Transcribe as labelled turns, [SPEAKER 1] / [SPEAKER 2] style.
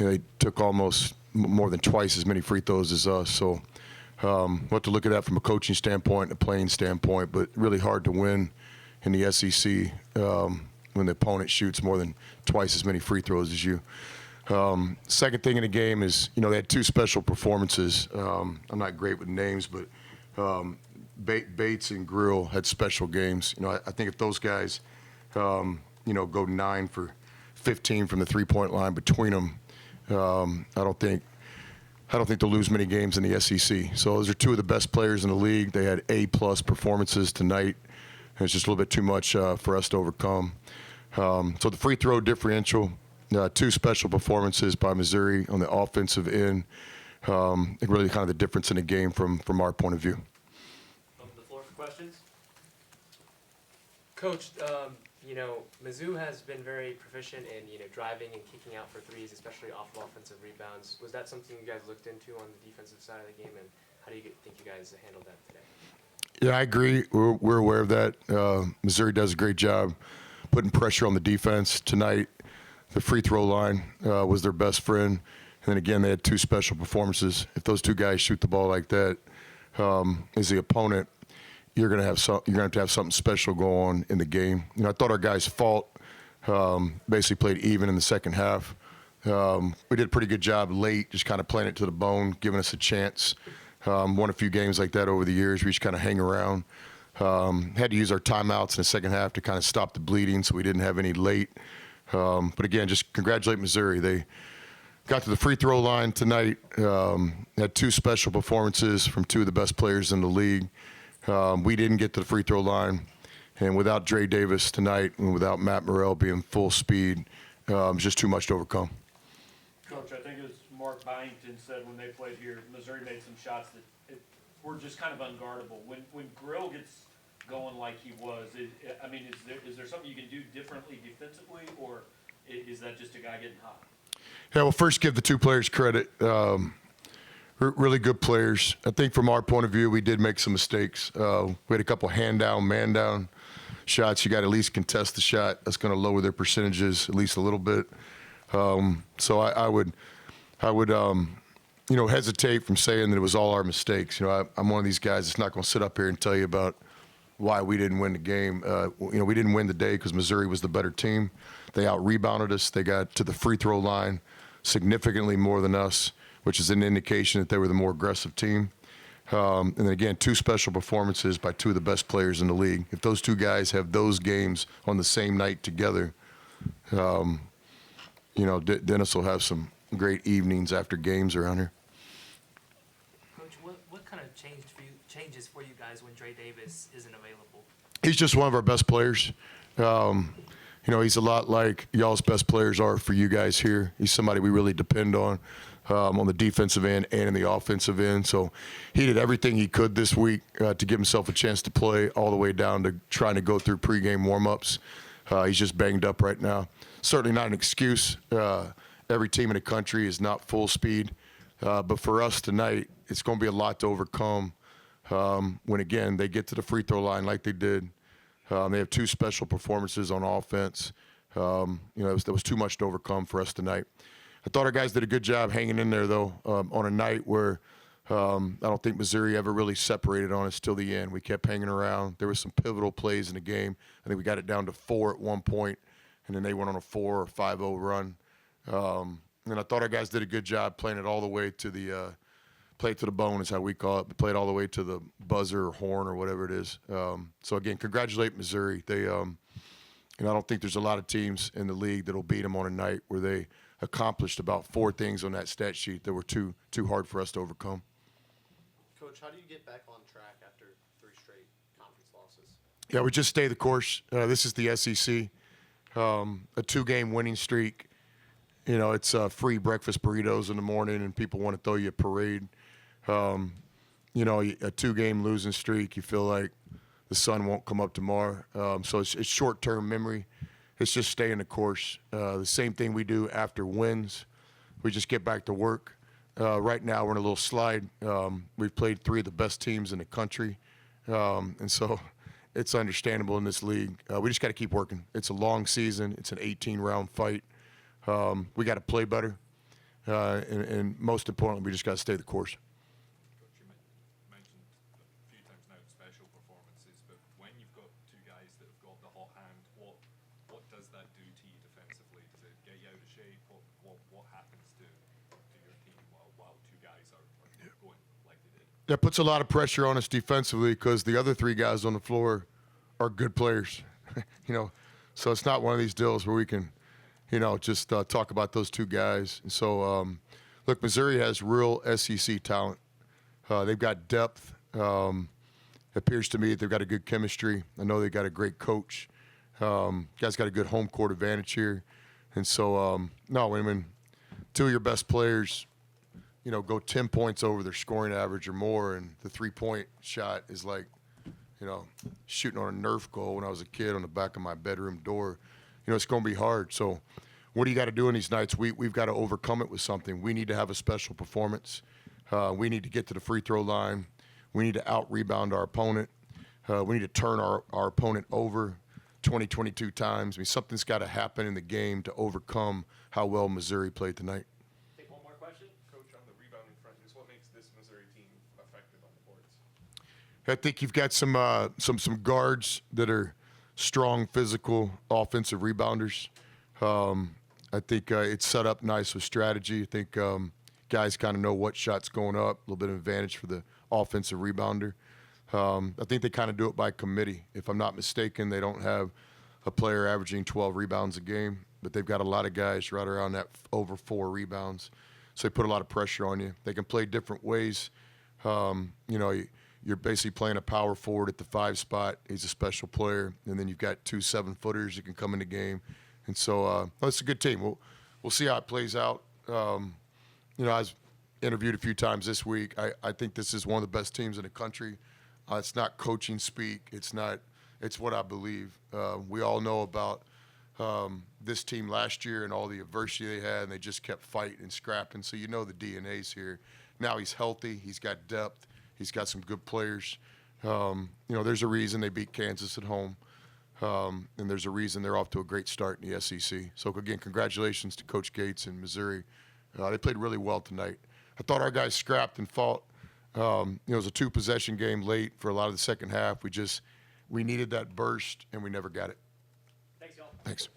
[SPEAKER 1] they took almost more than twice as many free throws as us. So we'll have to look at that from a coaching standpoint and a playing standpoint, but really hard to win in the SEC when the opponent shoots more than twice as many free throws as you. Second thing in the game is, they had two special performances. I'm not great with names, but Bates and Grill had special games. I think if those guys, go 9 for 15 from the three-point line between them, I don't think they'll lose many games in the SEC. So those are two of the best players in the league. They had A-plus performances tonight. It's just a little bit too much for us to overcome. So the free throw differential, two special performances by Missouri on the offensive end. Really kind of the difference in the game from our point of view.
[SPEAKER 2] Open the floor for questions. Coach, Mizzou has been very proficient in driving and kicking out for threes, especially off of offensive rebounds. Was that something you guys looked into on the defensive side of the game, and how do you think you guys handled that today?
[SPEAKER 1] Yeah, I agree. We're aware of that. Missouri does a great job putting pressure on the defense. Tonight, the free throw line was their best friend. And then again, they had two special performances. If those two guys shoot the ball like that, as the opponent, you're going to have to have something special go on in the game. I thought our guys fought, basically played even in the second half. We did a pretty good job late, just kind of playing it to the bone, giving us a chance. Won a few games like that over the years. We just kind of hang around. Had to use our timeouts in the second half to kind of stop the bleeding, so we didn't have any late. But again, just congratulate Missouri. They got to the free throw line tonight. Had two special performances from two of the best players in the league. We didn't get to the free throw line. And without Dre Davis tonight and without Matt Morrell being full speed, it's just too much to overcome.
[SPEAKER 3] Coach, I think it was Mark Byington said when they played here, Missouri made some shots that were just kind of unguardable. When Grill gets going like he was, is there something you can do differently defensively, or is that just a guy getting hot?
[SPEAKER 1] Yeah, well, first give the two players credit. Really good players. I think from our point of view, we did make some mistakes. We had a couple hand-down, man-down shots. You got to at least contest the shot. That's going to lower their percentages at least a little bit. So I would hesitate from saying that it was all our mistakes. I'm one of these guys that's not going to sit up here and tell you about why we didn't win the game. We didn't win the day because Missouri was the better team. They out-rebounded us. They got to the free throw line significantly more than us, which is an indication that they were the more aggressive team. And then again, two special performances by two of the best players in the league. If those two guys have those games on the same night together, Dennis will have some great evenings after games around here.
[SPEAKER 4] Coach, what kind of changes for you guys when Dre Davis isn't available?
[SPEAKER 1] He's just one of our best players. He's a lot like y'all's best players are for you guys here. He's somebody we really depend on the defensive end and in the offensive end. So he did everything he could this week to give himself a chance to play, all the way down to trying to go through pregame warm-ups. He's just banged up right now. Certainly not an excuse. Every team in the country is not full speed. But for us tonight, it's going to be a lot to overcome when, again, they get to the free throw line like they did. They have two special performances on offense. That was too much to overcome for us tonight. I thought our guys did a good job hanging in there, though, on a night where I don't think Missouri ever really separated on us till the end. We kept hanging around. There were some pivotal plays in the game. I think we got it down to 4 at one point, and then they went on a 4 or 5-0 run. And I thought our guys did a good job playing it all the way to the play it to the bone is how we call it. But play it all the way to the buzzer or horn or whatever it is. So again, congratulate Missouri. They, I don't think there's a lot of teams in the league that'll beat them on a night where they accomplished about 4 things on that stat sheet that were too hard for us to overcome.
[SPEAKER 5] Coach, how do you get back on track after 3 straight conference losses?
[SPEAKER 1] Yeah, we just stay the course. This is the SEC. A 2-game winning streak. It's free breakfast burritos in the morning, and people want to throw you a parade. A 2-game losing streak, you feel like the sun won't come up tomorrow. So it's short-term memory. It's just staying the course. The same thing we do after wins. We just get back to work. Right now we're in a little slide. We've played 3 of the best teams in the country. And so it's understandable in this league. We just got to keep working. It's a long season. It's an 18-round fight. We got to play better. And most importantly, we just got to stay the course.
[SPEAKER 6] Coach, you mentioned a few times now special performances, but when you've got two guys that have got the hot hand, what does that do to you defensively? Does it get you out of shape? What happens to your team while two guys are going like they did?
[SPEAKER 1] That puts a lot of pressure on us defensively because the other three guys on the floor are good players. So it's not one of these deals where we can, just talk about those two guys. And so, look, Missouri has real SEC talent. They've got depth. It appears to me they've got a good chemistry. I know they've got a great coach. Guys got a good home court advantage here. And so, when two of your best players, go 10 points over their scoring average or more, and the three-point shot is like, shooting on a Nerf goal when I was a kid on the back of my bedroom door, it's going to be hard. So what do you got to do in these nights? We've got to overcome it with something. We need to have a special performance. We need to get to the free throw line. We need to out-rebound our opponent. We need to turn our opponent over 20, 22 times. I mean, something's got to happen in the game to overcome how well Missouri played tonight.
[SPEAKER 3] Take one more question.
[SPEAKER 6] Coach, on the rebounding front, just what makes this Missouri team effective on the boards?
[SPEAKER 1] I think you've got some guards that are strong, physical, offensive rebounders. I think it's set up nice with strategy. I think guys kind of know what shot's going up, a little bit of advantage for the offensive rebounder. I think they kind of do it by committee. If I'm not mistaken, they don't have a player averaging 12 rebounds a game, but they've got a lot of guys right around that over 4 rebounds. So they put a lot of pressure on you. They can play different ways. You're basically playing a power forward at the 5 spot. He's a special player. And then you've got 2 7-footers that can come in the game. And so it's a good team. We'll see how it plays out. I was interviewed a few times this week. I think this is one of the best teams in the country. It's not coaching speak. It's what I believe. We all know about this team last year and all the adversity they had, and they just kept fighting and scrapping. So the DNA's here. Now he's healthy. He's got depth. He's got some good players. There's a reason they beat Kansas at home, and there's a reason they're off to a great start in the SEC. So, again, congratulations to Coach Gates and Missouri. They played really well tonight. I thought our guys scrapped and fought. It was a 2-possession game late for a lot of the second half. We needed that burst, and we never got it.
[SPEAKER 3] Thanks, y'all.
[SPEAKER 1] Thanks.